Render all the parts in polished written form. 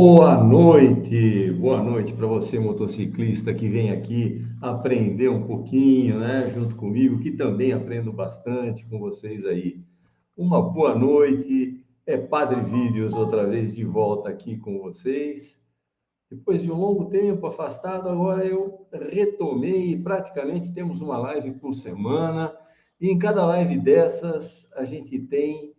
Boa noite para você, motociclista, que vem aqui aprender um pouquinho, né, junto comigo, que também aprendo bastante com vocês aí. Uma boa noite, é Padre Vídeos outra vez de volta aqui com vocês. Depois de um longo tempo afastado, agora eu retomei e praticamente temos uma live por semana. E em cada live dessas, a gente tem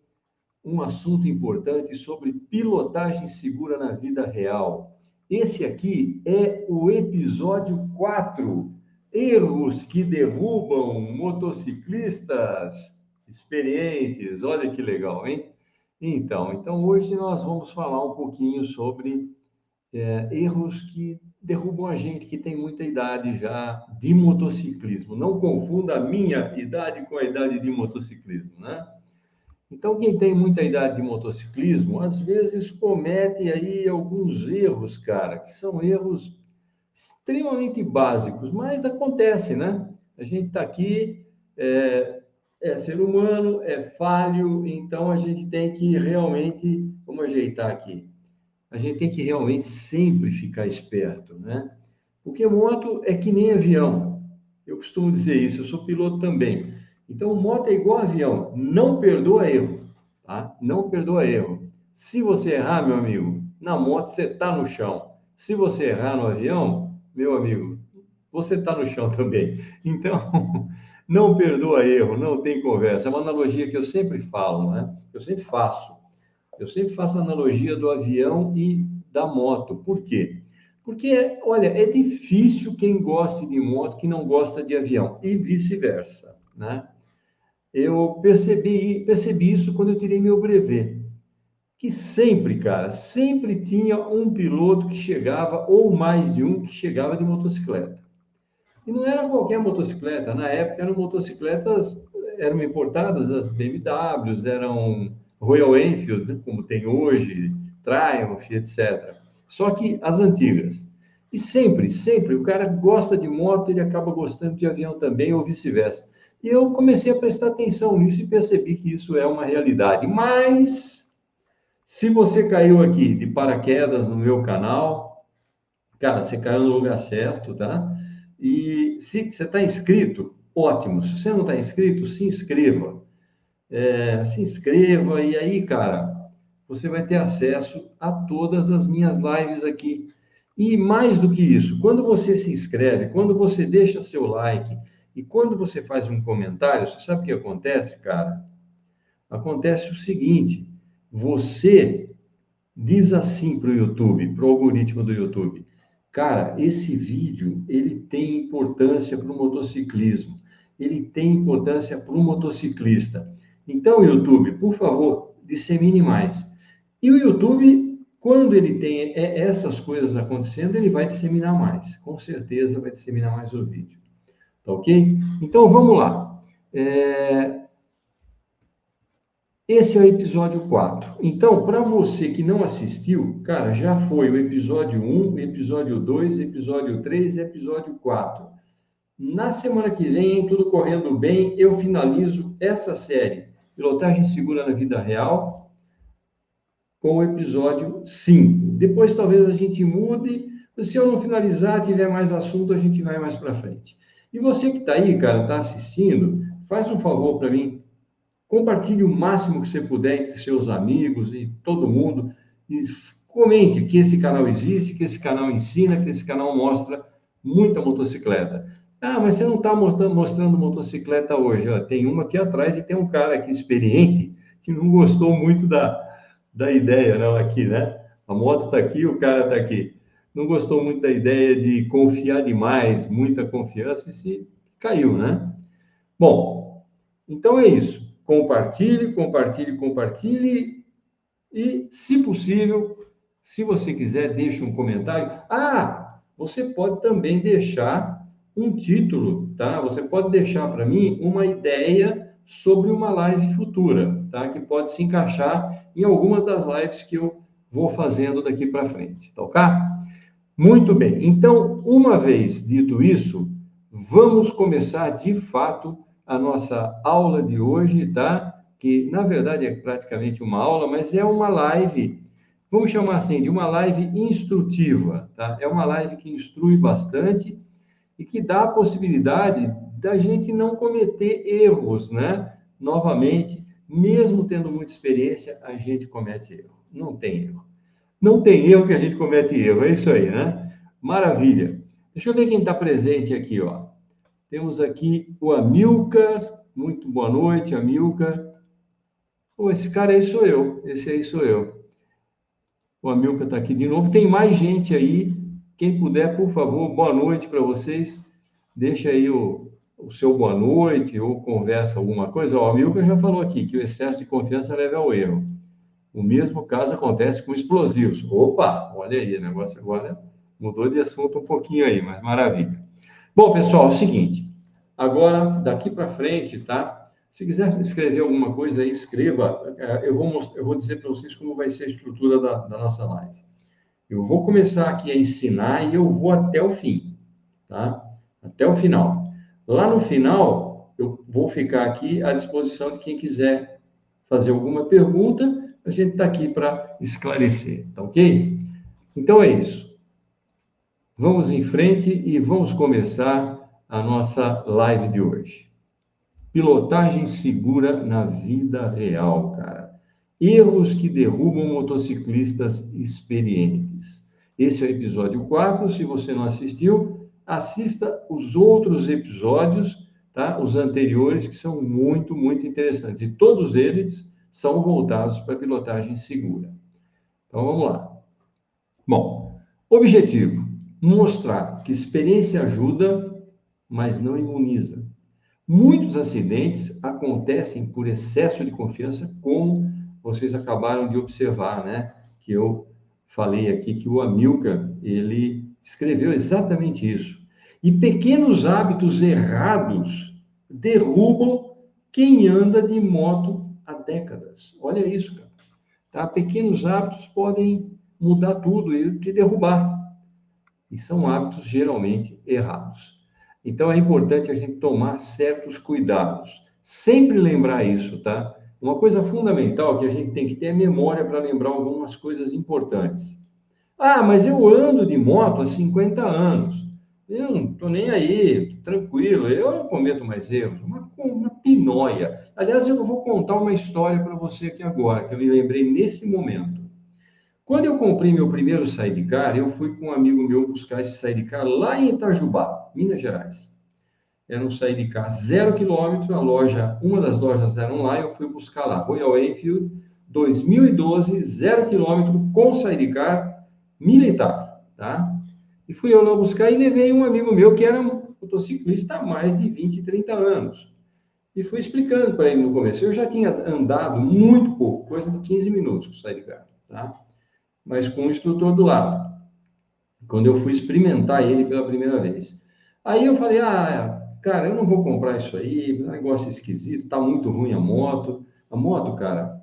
um assunto importante sobre pilotagem segura na vida real. Esse aqui é o episódio 4, erros que derrubam motociclistas experientes. Olha que legal, hein? Então hoje nós vamos falar um pouquinho sobre erros que derrubam a gente que tem muita idade já de motociclismo. Não confunda a minha idade com a idade de motociclismo, né? Então, quem tem muita idade de motociclismo, às vezes comete aí alguns erros, cara, que são erros extremamente básicos, mas acontece, né? A gente está aqui, é ser humano, é falho, então a gente tem que realmente, vamos ajeitar aqui, a gente tem que realmente sempre ficar esperto, né? Porque moto é que nem avião. Eu costumo dizer isso, eu sou piloto também. Então, moto é igual avião, não perdoa erro, tá? Não perdoa erro. Se você errar, meu amigo, na moto você está no chão. Se você errar no avião, meu amigo, você está no chão também. Então, não perdoa erro, não tem conversa. É uma analogia que eu sempre falo, né? Eu sempre faço. Eu sempre faço a analogia do avião e da moto. Por quê? Porque, olha, é difícil quem goste de moto que não gosta de avião, e vice-versa, né? Eu percebi isso quando eu tirei meu brevet, que sempre, cara, sempre tinha um piloto que chegava, ou mais de um que chegava de motocicleta. E não era qualquer motocicleta, na época eram motocicletas, eram importadas, as BMWs, eram Royal Enfield, como tem hoje, Triumph, etc. Só que as antigas. E sempre, o cara gosta de moto, ele acaba gostando de avião também, ou vice-versa. E eu comecei a prestar atenção nisso e percebi que isso é uma realidade. Mas, se você caiu aqui de paraquedas no meu canal, cara, você caiu no lugar certo, tá? E se você está inscrito, ótimo. Se você não está inscrito, se inscreva. Se inscreva e aí, cara, você vai ter acesso a todas as minhas lives aqui. E mais do que isso, quando você se inscreve, quando você deixa seu like e quando você faz um comentário, você sabe o que acontece, cara? Acontece o seguinte: você diz assim para o YouTube, para o algoritmo do YouTube: cara, esse vídeo ele tem importância para o motociclismo, ele tem importância para o motociclista. Então, YouTube, por favor, dissemine mais. E o YouTube, quando ele tem essas coisas acontecendo, ele vai disseminar mais. Com certeza vai disseminar mais o vídeo. Tá ok? Então, vamos lá. Esse é o episódio 4. Então, para você que não assistiu, cara, já foi o episódio 1, episódio 2, episódio 3 e episódio 4. Na semana que vem, tudo correndo bem, eu finalizo essa série, Pilotagem Segura na Vida Real, com o episódio 5. Depois talvez a gente mude, se eu não finalizar, tiver mais assunto, a gente vai mais para frente. E você que está aí, cara, está assistindo, faz um favor para mim. Compartilhe o máximo que você puder entre seus amigos e todo mundo. E comente que esse canal existe, que esse canal ensina, que esse canal mostra muita motocicleta. Ah, mas você não está mostrando motocicleta hoje. Ó, tem uma aqui atrás e tem um cara aqui experiente que não gostou muito da ideia, não, aqui, né? A moto está aqui, o cara está aqui. Não gostou muito da ideia de confiar demais, muita confiança, e se caiu, né? Bom, então é isso. Compartilhe e, se possível, se você quiser, deixe um comentário. Ah, você pode também deixar um título, tá? Você pode deixar para mim uma ideia sobre uma live futura, tá? Que pode se encaixar em algumas das lives que eu vou fazendo daqui para frente, tá ok? Muito bem. Então, uma vez dito isso, vamos começar de fato a nossa aula de hoje, tá? Que na verdade é praticamente uma aula, mas é uma live vamos chamar assim, de uma live instrutiva, tá? É uma live que instrui bastante e que dá a possibilidade da gente não cometer erros, né? Novamente, mesmo tendo muita experiência, a gente comete erro. Não tem erro. Não tem erro que a gente comete erro, é isso aí, né? Maravilha. Deixa eu ver quem está presente aqui, ó. Temos aqui o Amilcar. Muito boa noite, Amilcar. Pô, esse cara aí sou eu. Esse aí sou eu. O Amilcar está aqui de novo. Tem mais gente aí. Quem puder, por favor, boa noite para vocês. Deixa aí o seu boa noite ou conversa alguma coisa. Ó, o Amilcar já falou aqui que o excesso de confiança leva ao erro. O mesmo caso acontece com explosivos. Opa, olha aí, o negócio agora mudou de assunto um pouquinho aí, mas maravilha. Bom, pessoal, é o seguinte. Agora, daqui para frente, tá? Se quiser escrever alguma coisa aí, escreva. Eu vou dizer para vocês como vai ser a estrutura da nossa live. Eu vou começar aqui a ensinar e eu vou até o fim, tá? Até o final. Lá no final, eu vou ficar aqui à disposição de quem quiser fazer alguma pergunta. A gente está aqui para esclarecer, tá ok? Então é isso. Vamos em frente e vamos começar a nossa live de hoje. Pilotagem segura na vida real, cara. Erros que derrubam motociclistas experientes. Esse é o episódio 4. Se você não assistiu, assista os outros episódios, tá? Os anteriores, que são muito, muito interessantes. E todos eles são voltados para a pilotagem segura. Então, vamos lá. Bom, objetivo: mostrar que experiência ajuda, mas não imuniza. Muitos acidentes acontecem por excesso de confiança, como vocês acabaram de observar, né? Que eu falei aqui que o Amilcar, ele escreveu exatamente isso. E pequenos hábitos errados derrubam quem anda de moto há décadas. Olha isso, cara. Tá? Pequenos hábitos podem mudar tudo e te derrubar. E são hábitos geralmente errados. Então é importante a gente tomar certos cuidados. Sempre lembrar isso, tá? Uma coisa fundamental que a gente tem que ter é memória para lembrar algumas coisas importantes. Ah, mas eu ando de moto há 50 anos. Eu não estou nem aí, tranquilo, eu não cometo mais erros. Uma pinóia. Aliás, eu vou contar uma história para você aqui agora, que eu me lembrei nesse momento. Quando eu comprei meu primeiro sidecar, eu fui com um amigo meu buscar esse sidecar lá em Itajubá, Minas Gerais. Era um sidecar 0 km, uma das lojas eram lá, eu fui buscar lá, Royal Enfield, 2012, 0 km, com sidecar militar, tá? E fui eu lá buscar e levei um amigo meu que era um motociclista há mais de 20, 30 anos. E fui explicando para ele no começo. Eu já tinha andado muito pouco, coisa de 15 minutos com o sidecar, tá? Mas com o instrutor do lado, quando eu fui experimentar ele pela primeira vez. Aí eu falei, cara, eu não vou comprar isso aí, negócio esquisito, tá muito ruim a moto. A moto, cara,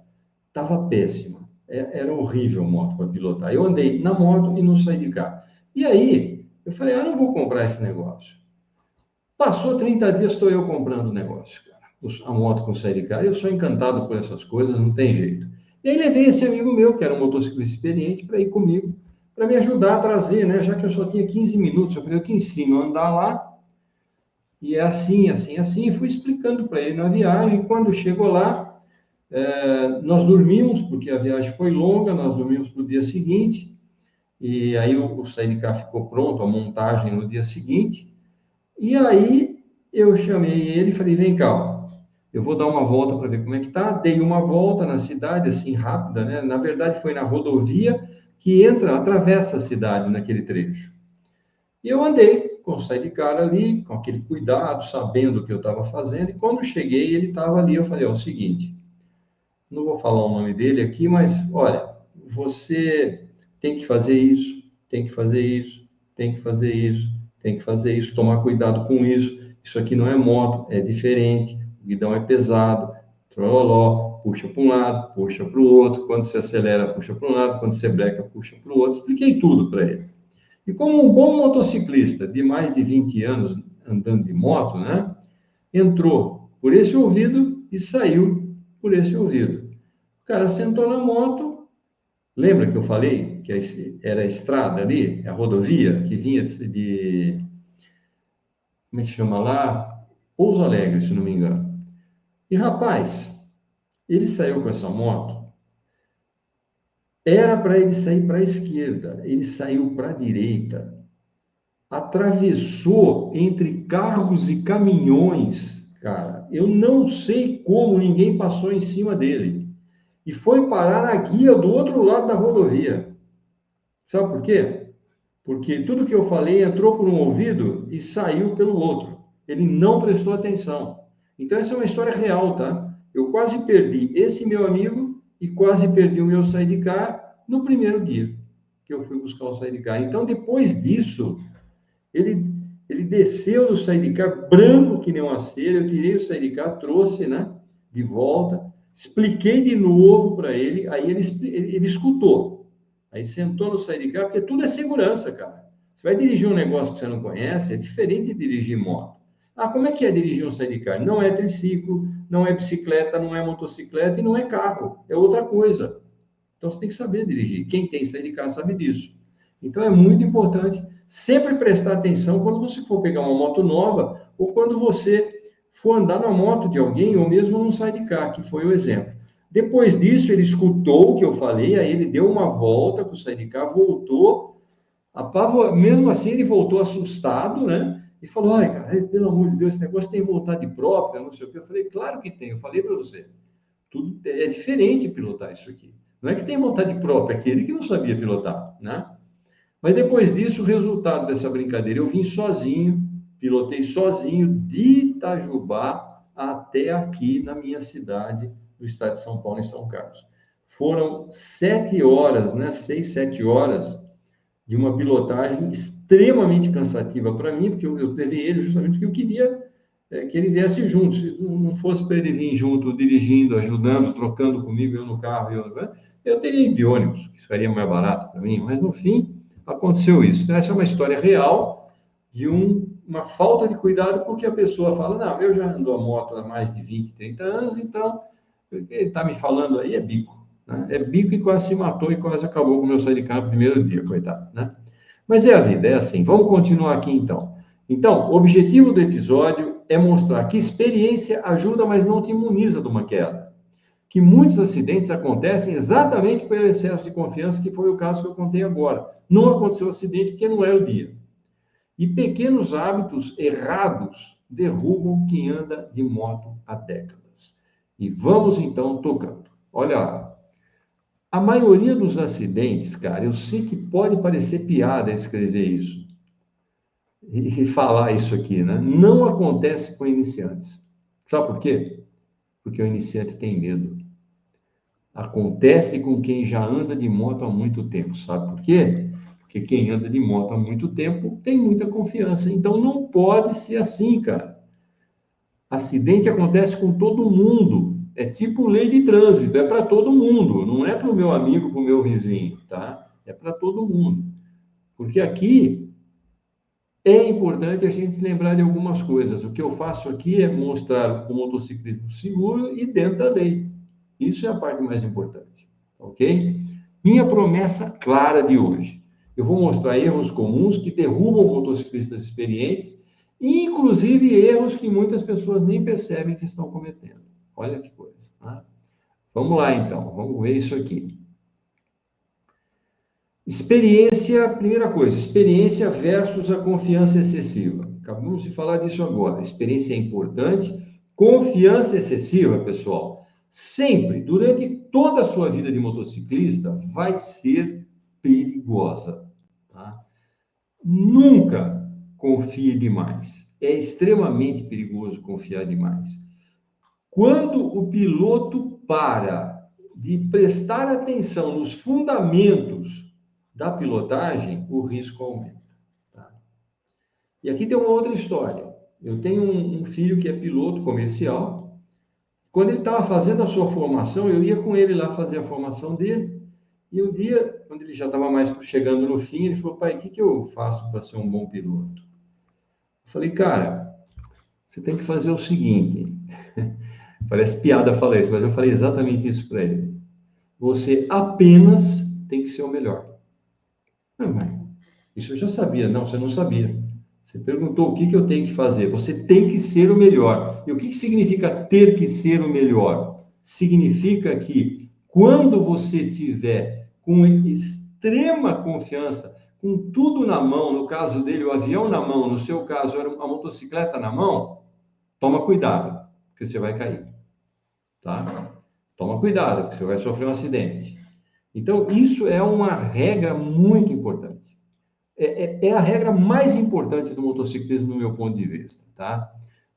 tava péssima. Era horrível a moto para pilotar. Eu andei na moto e não saí de cá. E aí, eu falei, não vou comprar esse negócio. Passou 30 dias, estou eu comprando o negócio, cara. A moto com sidecar. Eu sou encantado por essas coisas, não tem jeito. E aí levei esse amigo meu, que era um motociclista experiente, para ir comigo, para me ajudar a trazer, né? Já que eu só tinha 15 minutos. Eu falei, eu te ensino a andar lá, e é assim, assim, assim. E fui explicando para ele na viagem. Quando chegou lá, nós dormimos, porque a viagem foi longa, nós dormimos para o dia seguinte, e aí o sidecar ficou pronto, a montagem no dia seguinte. E aí eu chamei ele e falei, vem cá, ó, eu vou dar uma volta para ver como é que tá. Dei uma volta na cidade, assim, rápida, né? Na verdade, foi na rodovia que atravessa a cidade naquele trecho. E eu andei com o sidecar ali, com aquele cuidado, sabendo o que eu estava fazendo. E quando cheguei, ele estava ali. Eu falei, ó, é o seguinte, não vou falar o nome dele aqui, mas, olha, você tem que fazer isso, tem que fazer isso, tem que fazer isso, tem que fazer isso, tomar cuidado com isso. Isso aqui não é moto, é diferente, o guidão é pesado, trololó, puxa para um lado, puxa para o outro, quando você acelera, puxa para um lado, quando você breca, puxa para o outro. Expliquei tudo para ele. E como um bom motociclista de mais de 20 anos andando de moto, né, entrou por esse ouvido e saiu por esse ouvido. O cara sentou na moto, Lembra que eu falei que era a estrada ali, a rodovia, que vinha como é que chama lá? Pouso Alegre, se não me engano. E, rapaz, ele saiu com essa moto, era para ele sair para a esquerda, ele saiu para a direita, atravessou entre carros e caminhões, cara. Eu não sei como ninguém passou em cima dele. E foi parar na guia do outro lado da rodovia. Sabe por quê? Porque tudo que eu falei entrou por um ouvido e saiu pelo outro. Ele não prestou atenção. Então, essa é uma história real, tá? Eu quase perdi esse meu amigo e quase perdi o meu sidecar no primeiro dia que eu fui buscar o sidecar. Então, depois disso, ele, ele desceu do sidecar branco que nem uma cera. Eu tirei o sidecar, trouxe, né, de volta, expliquei de novo para ele, aí ele escutou. Aí sentou no sidecar, porque tudo é segurança, cara. Você vai dirigir um negócio que você não conhece, é diferente de dirigir moto. Ah, como é que é dirigir um sidecar? Não é triciclo, não é bicicleta, não é motocicleta e não é carro. É outra coisa. Então você tem que saber dirigir. Quem tem sidecar sabe disso. Então é muito importante sempre prestar atenção quando você for pegar uma moto nova ou quando você for andar na moto de alguém ou mesmo num sidecar, que foi o exemplo. Depois disso, ele escutou o que eu falei, aí ele deu uma volta com o sidecar, voltou, mesmo assim ele voltou assustado, né? E falou, ai, cara, pelo amor de Deus, esse negócio tem vontade própria, não sei o que. Eu falei, claro que tem, eu falei para você. Tudo é diferente pilotar isso aqui. Não é que tem vontade própria, é aquele que não sabia pilotar, né? Mas depois disso, o resultado dessa brincadeira, eu vim sozinho, pilotei sozinho de Itajubá até aqui na minha cidade, no estado de São Paulo, em São Carlos. Foram 7 horas, né? 6, 7 horas de uma pilotagem extremamente cansativa para mim, porque eu levei ele justamente porque eu queria que ele viesse junto. Se não fosse para ele vir junto, dirigindo, ajudando, trocando comigo, eu no carro, eu teria ido de ônibus, que seria mais barato para mim, mas no fim aconteceu isso. Então, essa é uma história real de uma falta de cuidado, porque a pessoa fala, não, eu já ando a moto há mais de 20, 30 anos, então ele está me falando aí é bico. Né? É bico e quase se matou e quase acabou com o meu sidecar no primeiro dia, coitado. Né? Mas é a vida, é assim. Vamos continuar aqui então. Então, o objetivo do episódio é mostrar que experiência ajuda, mas não te imuniza de uma queda. Que muitos acidentes acontecem exatamente pelo excesso de confiança, que foi o caso que eu contei agora. Não aconteceu acidente porque não é o dia. E pequenos hábitos errados derrubam quem anda de moto há décadas. E vamos então tocando. Olha lá. A maioria dos acidentes, cara, eu sei que pode parecer piada escrever isso e falar isso aqui, né? Não acontece com iniciantes. Sabe por quê? Porque o iniciante tem medo. Acontece com quem já anda de moto há muito tempo. Sabe por quê? Porque quem anda de moto há muito tempo tem muita confiança. Então não pode ser assim, cara. Acidente acontece com todo mundo. É tipo lei de trânsito, é para todo mundo. Não é para o meu amigo, para o meu vizinho, tá? É para todo mundo. Porque aqui é importante a gente lembrar de algumas coisas. O que eu faço aqui é mostrar o motociclismo seguro e dentro da lei. Isso é a parte mais importante, ok? Minha promessa clara de hoje. Eu vou mostrar erros comuns que derrubam motociclistas experientes, inclusive erros que muitas pessoas nem percebem que estão cometendo. Olha que coisa. Tá? Vamos lá, então. Vamos ver isso aqui. Experiência, primeira coisa, experiência versus a confiança excessiva. Acabamos de falar disso agora. Experiência é importante. Confiança excessiva, pessoal, sempre, durante toda a sua vida de motociclista, vai ser perigosa. Tá? Nunca confie demais. É extremamente perigoso confiar demais. Quando o piloto para de prestar atenção nos fundamentos da pilotagem, o risco aumenta. Tá? E aqui tem uma outra história. Eu tenho um filho que é piloto comercial. Quando ele estava fazendo a sua formação, eu ia com ele lá fazer a formação dele. E um dia, quando ele já estava mais chegando no fim, ele falou, pai, o que eu faço para ser um bom piloto? Eu falei, cara, você tem que fazer o seguinte. Parece piada falar isso, mas eu falei exatamente isso para ele. Você apenas tem que ser o melhor. Não, mas isso eu já sabia. Não, você não sabia. Você perguntou o que eu tenho que fazer. Você tem que ser o melhor. E o que significa ter que ser o melhor? Significa que quando você tiver com extrema confiança, com tudo na mão, no caso dele, o avião na mão, no seu caso, era a motocicleta na mão, toma cuidado, porque você vai cair. Tá? Toma cuidado, porque você vai sofrer um acidente. Então, isso é uma regra muito importante. É a regra mais importante do motociclismo, no meu ponto de vista, tá?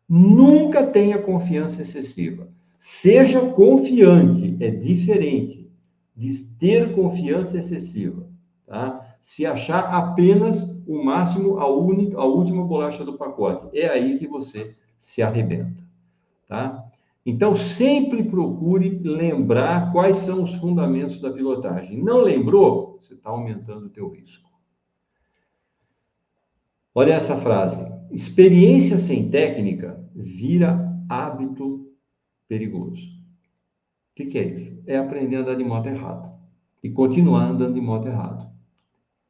Nunca tenha confiança excessiva. Seja confiante, é diferente de ter confiança excessiva, tá? Se achar apenas o máximo, a última bolacha do pacote, é aí que você se arrebenta, tá? Então, sempre procure lembrar quais são os fundamentos da pilotagem. Não lembrou? Você está aumentando o teu risco. Olha essa frase: experiência sem técnica vira hábito perigoso. O que é isso? É aprender a andar de moto errado e continuar andando de moto errado.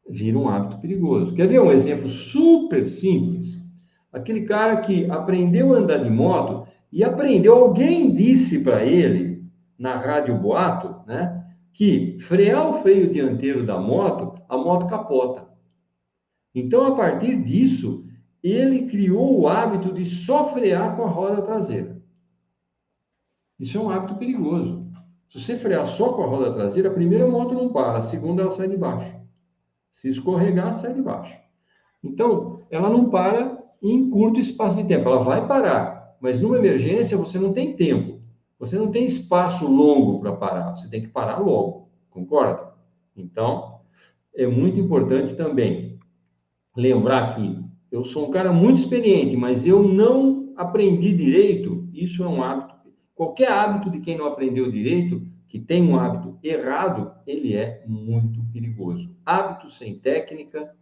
Vira um hábito perigoso. Quer ver um exemplo super simples? Aquele cara que aprendeu a andar de moto e aprendeu, alguém disse para ele, na rádio boato, né, que frear o freio dianteiro da moto, a moto capota. Então, a partir disso, ele criou o hábito de só frear com a roda traseira. Isso é um hábito perigoso. Se você frear só com a roda traseira, a primeira moto não para, a segunda ela sai de baixo. Se escorregar, sai de baixo. Então, ela não para em curto espaço de tempo. Ela vai parar, mas numa emergência você não tem tempo. Você não tem espaço longo para parar. Você tem que parar logo. Concorda? Então, é muito importante também lembrar que eu sou um cara muito experiente, mas eu não aprendi direito. Isso é um hábito. Qualquer hábito de quem não aprendeu direito, que tem um hábito errado, ele é muito perigoso. Hábito sem técnica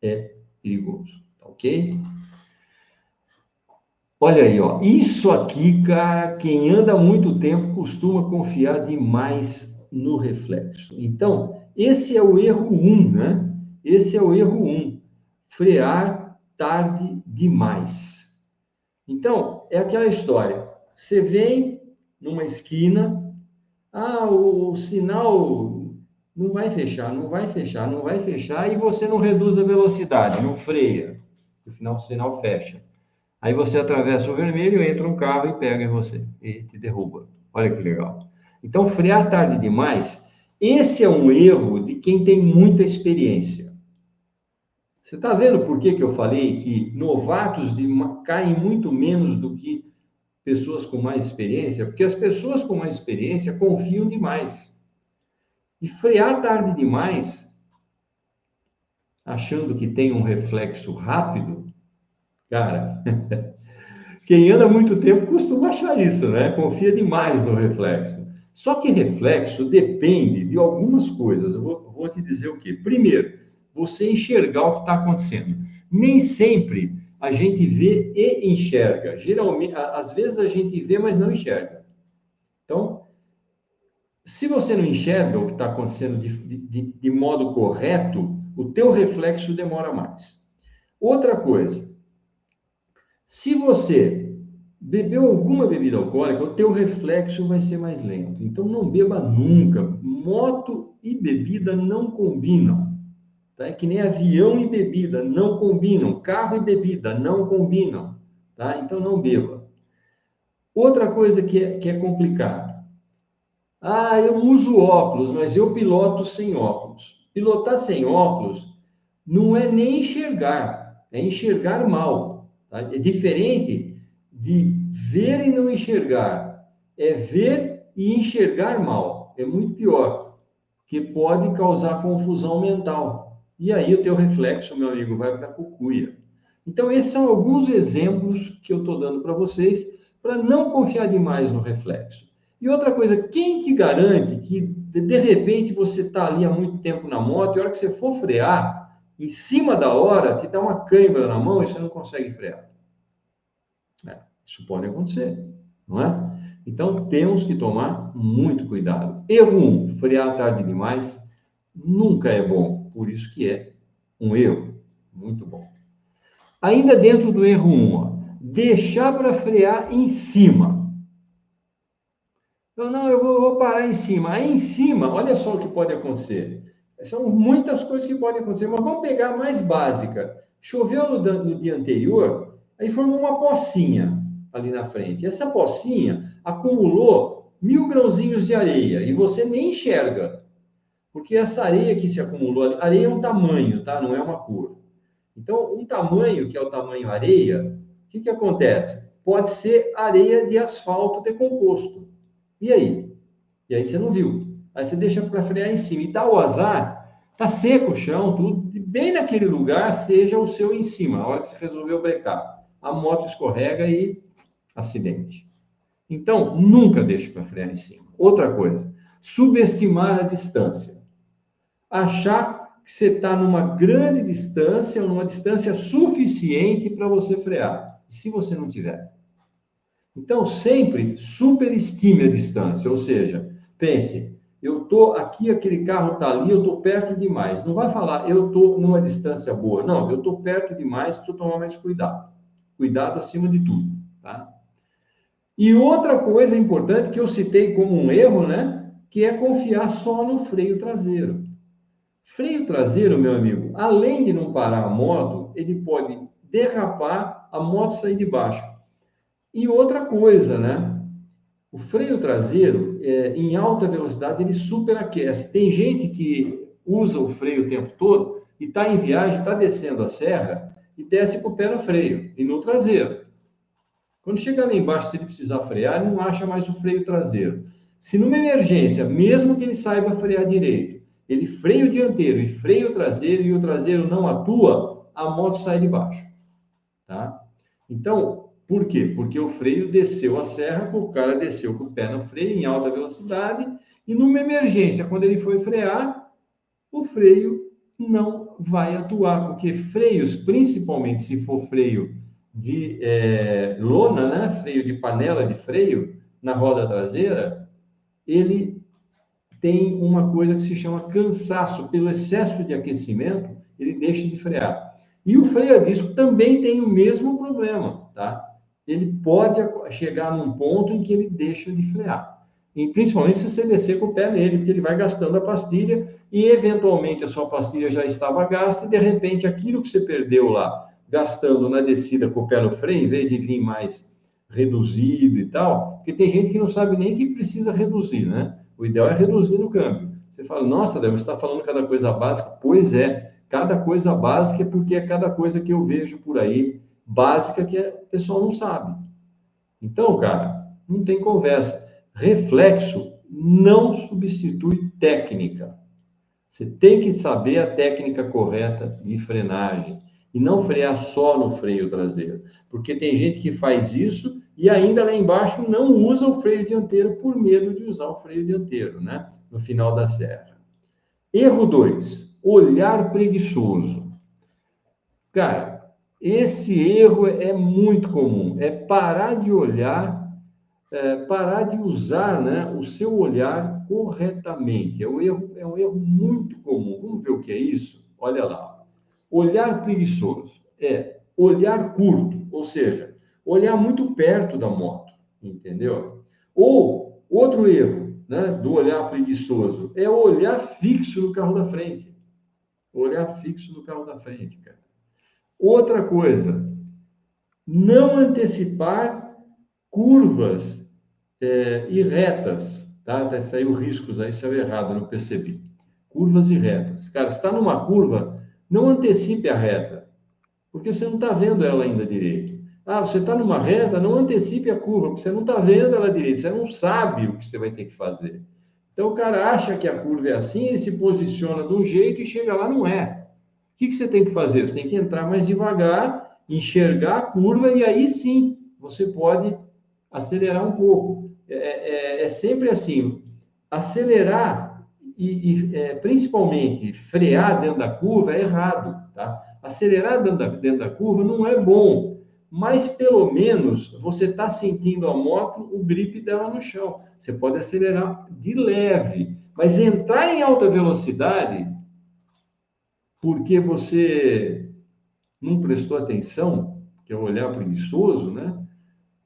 é perigoso, tá ok? Olha aí, ó. Isso aqui, cara, quem anda há muito tempo costuma confiar demais no reflexo. Então, esse é o erro 1, né? Esse é o erro 1. Frear tarde demais. Então, é aquela história. Você vem numa esquina, o sinal não vai fechar, não vai fechar, não vai fechar, e você não reduz a velocidade, não freia. No final, o sinal fecha. Aí você atravessa o vermelho, entra um carro e pega em você e te derruba. Olha que legal. Então, frear tarde demais, esse é um erro de quem tem muita experiência. Você está vendo por que eu falei que novatos caem muito menos do que pessoas com mais experiência? Porque as pessoas com mais experiência confiam demais. E frear tarde demais, achando que tem um reflexo rápido, cara, quem anda muito tempo costuma achar isso, né? Confia demais no reflexo. Só que reflexo depende de algumas coisas. Eu vou te dizer o quê? Primeiro, você enxergar o que está acontecendo. Nem sempre a gente vê e enxerga. Geralmente, às vezes a gente vê, mas não enxerga. Então, se você não enxerga o que está acontecendo de modo correto, o teu reflexo demora mais. Outra coisa, se você bebeu alguma bebida alcoólica, o teu reflexo vai ser mais lento. Então, não beba nunca. Moto e bebida não combinam. Tá? É que nem avião e bebida não combinam. Carro e bebida não combinam. Tá? Então, não beba. Outra coisa que é complicado. Eu não uso óculos, mas eu piloto sem óculos. Pilotar sem óculos não é nem enxergar, é enxergar mal. Tá? É diferente de ver e não enxergar. É ver e enxergar mal. É muito pior, que pode causar confusão mental. E aí o teu reflexo, meu amigo, vai para a cucuia. Então, esses são alguns exemplos que eu estou dando para vocês para não confiar demais no reflexo. E outra coisa, quem te garante que de repente você está ali há muito tempo na moto e a hora que você for frear, em cima da hora, te dá uma cãibra na mão e você não consegue frear? Isso pode acontecer, não é? Então, temos que tomar muito cuidado. Erro 1, frear tarde demais. nunca é bom. Por isso que é um erro. Muito bom. Ainda dentro do erro 1, ó, deixar para frear em cima. Então, não, eu vou parar em cima. Aí em cima, olha só o que pode acontecer. São muitas coisas que podem acontecer, mas vamos pegar a mais básica. Choveu no dia anterior, aí formou uma pocinha ali na frente. Essa pocinha acumulou 1000 grãozinhos de areia e você nem enxerga, porque essa areia que se acumulou, areia é um tamanho, tá? Não é uma cor. Então, um tamanho que é o tamanho areia, o que acontece? Pode ser areia de asfalto decomposto. E aí? E aí você não viu. Aí você deixa para frear em cima. E dá o azar, tá seco o chão, tudo, e bem naquele lugar seja o seu em cima, a hora que você resolveu brecar. A moto escorrega e acidente. Então, nunca deixe para frear em cima. Outra coisa, subestimar a distância. Achar que você está numa grande distância, numa distância suficiente para você frear. E se você não tiver? Então, sempre superestime a distância, ou seja, pense, eu estou aqui, aquele carro está ali, eu estou perto demais. Não vai falar, eu estou numa distância boa. Não, eu estou perto demais, preciso tomar mais cuidado. Cuidado acima de tudo, tá? E outra coisa importante que eu citei como um erro, né? Que é confiar só no freio traseiro. Freio traseiro, meu amigo, além de não parar a moto, ele pode derrapar, a moto sair de baixo. E outra coisa, né? O freio traseiro, em alta velocidade, ele superaquece. Tem gente que usa o freio o tempo todo e está em viagem, está descendo a serra e desce com o pé no freio e no traseiro. Quando chega lá embaixo, se ele precisar frear, ele não acha mais o freio traseiro. Se numa emergência, mesmo que ele saiba frear direito, ele freia o dianteiro e freia o traseiro e o traseiro não atua, a moto sai de baixo, tá? Então, por quê? Porque o freio desceu a serra, o cara desceu com o pé no freio em alta velocidade e numa emergência, quando ele foi frear, o freio não vai atuar, porque freios, principalmente se for freio de lona, né? Freio de panela de freio na roda traseira, ele tem uma coisa que se chama cansaço. Pelo excesso de aquecimento, ele deixa de frear. E o freio a disco também tem o mesmo problema, tá? Ele pode chegar num ponto em que ele deixa de frear. E principalmente se você descer com o pé nele, porque ele vai gastando a pastilha e eventualmente a sua pastilha já estava gasta e de repente aquilo que você perdeu lá, gastando na descida com o pé no freio, em vez de vir mais reduzido e tal, porque tem gente que não sabe nem que precisa reduzir, né? O ideal é reduzir no câmbio. Você fala, nossa, Léo, você está falando cada coisa básica? Pois é, cada coisa básica é porque é cada coisa que eu vejo por aí, básica, que o pessoal não sabe. Então, cara, não tem conversa. Reflexo não substitui técnica. Você tem que saber a técnica correta de frenagem e não frear só no freio traseiro, porque tem gente que faz isso e ainda lá embaixo não usa o freio dianteiro por medo de usar o freio dianteiro, né? No final da serra. Erro 2, olhar preguiçoso. Cara, esse erro é muito comum, é parar de olhar, parar de usar, né, o seu olhar corretamente. É um erro muito comum. Vamos ver o que é isso? Olha lá. Olhar preguiçoso é olhar curto, ou seja, olhar muito perto da moto, entendeu? Ou outro erro, né, do olhar preguiçoso é olhar fixo no carro da frente. Olhar fixo no carro da frente, cara. Outra coisa, não antecipar curvas e retas, tá? Até saiu riscos aí, saiu errado, não percebi. Curvas e retas. Cara, se está numa curva, não antecipe a reta, porque você não está vendo ela ainda direito. Ah, você está numa reta, não antecipe a curva, porque você não está vendo ela direito, você não sabe o que você vai ter que fazer. Então, o cara acha que a curva é assim, ele se posiciona de um jeito e chega lá, não é. O que você tem que fazer? Você tem que entrar mais devagar, enxergar a curva e aí sim você pode acelerar um pouco. É sempre assim, acelerar e principalmente frear dentro da curva é errado, tá? Acelerar dentro da curva não é bom, mas pelo menos você está sentindo a moto, o grip dela no chão. Você pode acelerar de leve, mas entrar em alta velocidade porque você não prestou atenção, que é um olhar preguiçoso, né?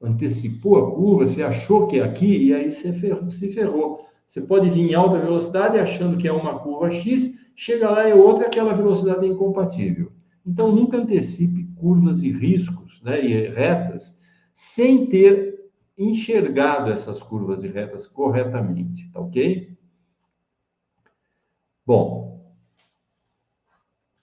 Antecipou a curva, você achou que é aqui e aí você se ferrou. Você pode vir em alta velocidade achando que é uma curva X, chega lá e outra, aquela velocidade é incompatível. Então, nunca antecipe curvas e riscos, né, e retas, sem ter enxergado essas curvas e retas corretamente, tá ok? Bom,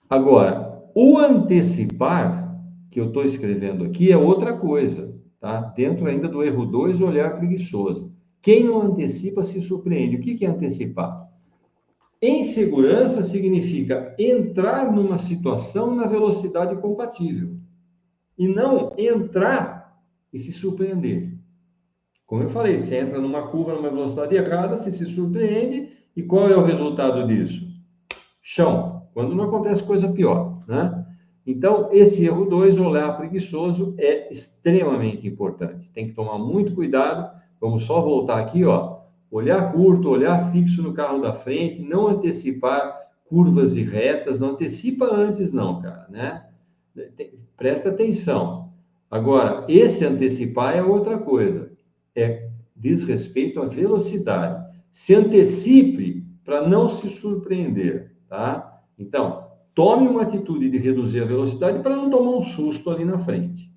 agora, o antecipar, que eu estou escrevendo aqui, é outra coisa, tá? Dentro ainda do erro 2, olhar preguiçoso. Quem não antecipa se surpreende. O que é antecipar? Em segurança significa entrar numa situação na velocidade compatível e não entrar e se surpreender. Como eu falei, você entra numa curva numa velocidade errada, você se surpreende e qual é o resultado disso? Chão, quando não acontece coisa pior, né? Então, esse erro 2, olhar preguiçoso, é extremamente importante. Tem que tomar muito cuidado. Vamos só voltar aqui, ó. Olhar curto, olhar fixo no carro da frente, não antecipar curvas e retas, não antecipa antes não, cara, né? Presta atenção. Agora, esse antecipar é outra coisa. Diz respeito à velocidade. Se antecipe para não se surpreender, tá? Então, tome uma atitude de reduzir a velocidade para não tomar um susto ali na frente.